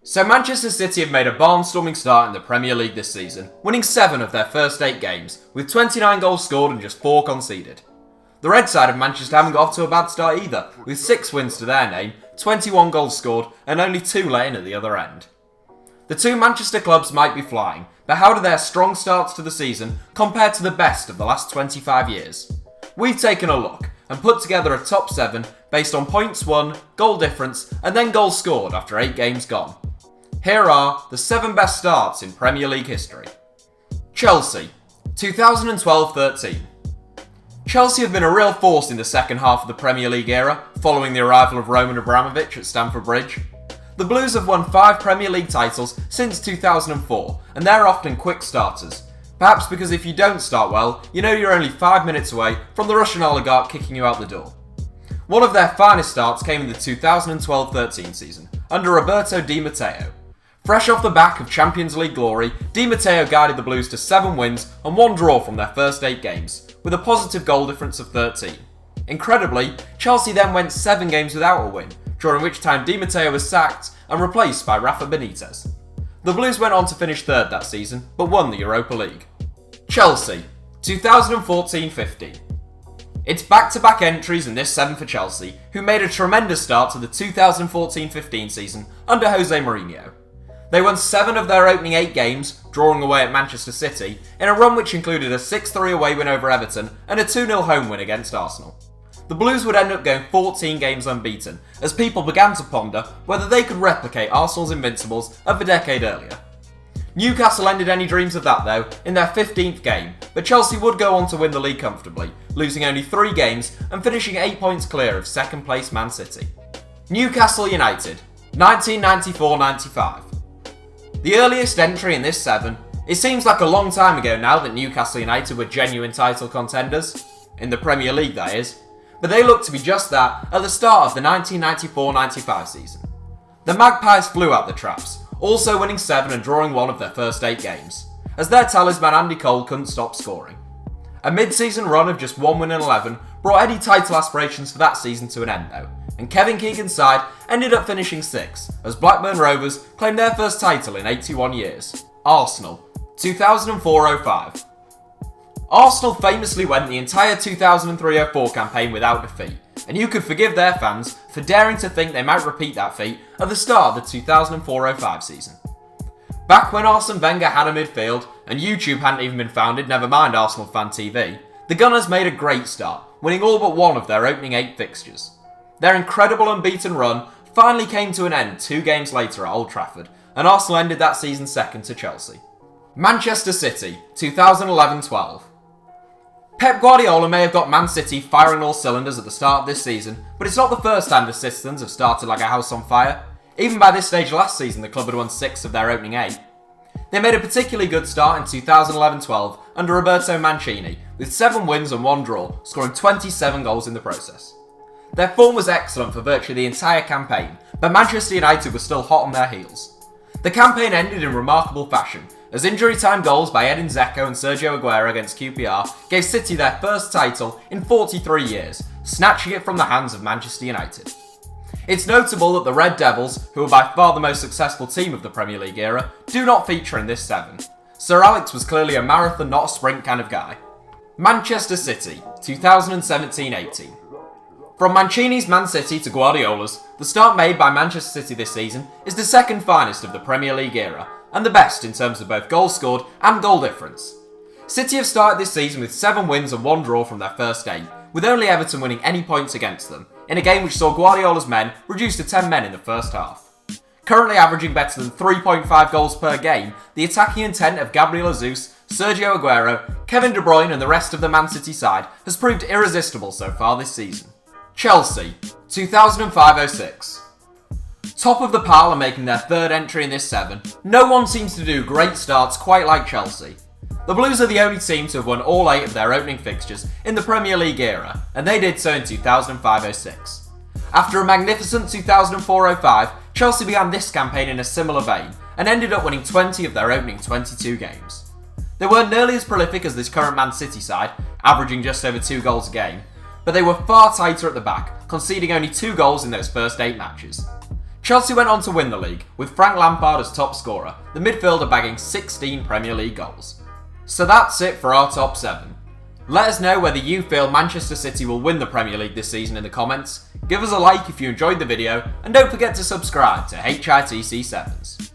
So Manchester City have made a barnstorming start in the Premier League this season, winning 7 of their first 8 games, with 29 goals scored and just 4 conceded. The red side of Manchester haven't got off to a bad start either, with 6 wins to their name, 21 goals scored and only 2 let in at the other end. The two Manchester clubs might be flying, but how do their strong starts to the season compare to the best of the last 25 years? We've taken a look and put together a top 7 based on points won, goal difference and then goals scored after 8 games gone. Here are the 7 best starts in Premier League history. Chelsea, 2012-13. Chelsea have been a real force in the second half of the Premier League era, following the arrival of Roman Abramovich at Stamford Bridge. The Blues have won 5 Premier League titles since 2004, and they're often quick starters. Perhaps because if you don't start well, you know you're only 5 minutes away from the Russian oligarch kicking you out the door. One of their finest starts came in the 2012-13 season, under Roberto Di Matteo. Fresh off the back of Champions League glory, Di Matteo guided the Blues to 7 wins and 1 draw from their first 8 games, with a positive goal difference of 13. Incredibly, Chelsea then went 7 games without a win, during which time Di Matteo was sacked and replaced by Rafa Benitez. The Blues went on to finish 3rd that season, but won the Europa League. Chelsea, 2014-15. It's back-to-back entries in this 7 for Chelsea, who made a tremendous start to the 2014-15 season under Jose Mourinho. They won 7 of their opening 8 games, drawing away at Manchester City, in a run which included a 6-3 away win over Everton and a 2-0 home win against Arsenal. The Blues would end up going 14 games unbeaten, as people began to ponder whether they could replicate Arsenal's invincibles of a decade earlier. Newcastle ended any dreams of that though, in their 15th game, but Chelsea would go on to win the league comfortably, losing only 3 games and finishing 8 points clear of second place Man City. Newcastle United, 1994-95. The earliest entry in this 7, it seems like a long time ago now that Newcastle United were genuine title contenders, in the Premier League that is, but they looked to be just that at the start of the 1994-95 season. The Magpies flew out the traps, also winning 7 and drawing 1 of their first 8 games, as their talisman Andy Cole couldn't stop scoring. A mid-season run of just 1 win and 11 brought any title aspirations for that season to an end though, and Kevin Keegan's side ended up finishing 6th, as Blackburn Rovers claimed their first title in 81 years. Arsenal, 2004-05. Arsenal famously went the entire 2003-04 campaign without defeat, and you could forgive their fans for daring to think they might repeat that feat at the start of the 2004-05 season. Back when Arsene Wenger had a midfield, and YouTube hadn't even been founded, never mind Arsenal Fan TV, the Gunners made a great start, winning all but 1 of their opening 8 fixtures. Their incredible unbeaten run finally came to an end 2 games later at Old Trafford, and Arsenal ended that season second to Chelsea. Manchester City, 2011-12. Pep Guardiola may have got Man City firing all cylinders at the start of this season, but it's not the first time the Citizens have started like a house on fire. Even by this stage last season, the club had won 6 of their opening 8. They made a particularly good start in 2011-12 under Roberto Mancini, with 7 wins and 1 draw, scoring 27 goals in the process. Their form was excellent for virtually the entire campaign, but Manchester United was still hot on their heels. The campaign ended in remarkable fashion, as injury time goals by Edin Dzeko and Sergio Aguero against QPR gave City their first title in 43 years, snatching it from the hands of Manchester United. It's notable that the Red Devils, who are by far the most successful team of the Premier League era, do not feature in this 7. Sir Alex was clearly a marathon, not a sprint kind of guy. Manchester City, 2017-18. From Mancini's Man City to Guardiola's, the start made by Manchester City this season is the second finest of the Premier League era, and the best in terms of both goals scored and goal difference. City have started this season with 7 wins and 1 draw from their first 8, with only Everton winning any points against them, in a game which saw Guardiola's men reduced to 10 men in the first half. Currently averaging better than 3.5 goals per game, the attacking intent of Gabriel Jesus, Sergio Aguero, Kevin De Bruyne and the rest of the Man City side has proved irresistible so far this season. Chelsea, 2005-06. Top of the pile and making their 3rd entry in this 7, no one seems to do great starts quite like Chelsea. The Blues are the only team to have won all 8 of their opening fixtures in the Premier League era, and they did so in 2005-06. After a magnificent 2004-05, Chelsea began this campaign in a similar vein, and ended up winning 20 of their opening 22 games. They weren't nearly as prolific as this current Man City side, averaging just over 2 goals a game, but they were far tighter at the back, conceding only 2 goals in those first 8 matches. Chelsea went on to win the league, with Frank Lampard as top scorer, the midfielder bagging 16 Premier League goals. So that's it for our top 7. Let us know whether you feel Manchester City will win the Premier League this season in the comments, give us a like if you enjoyed the video, and don't forget to subscribe to HITC 7s.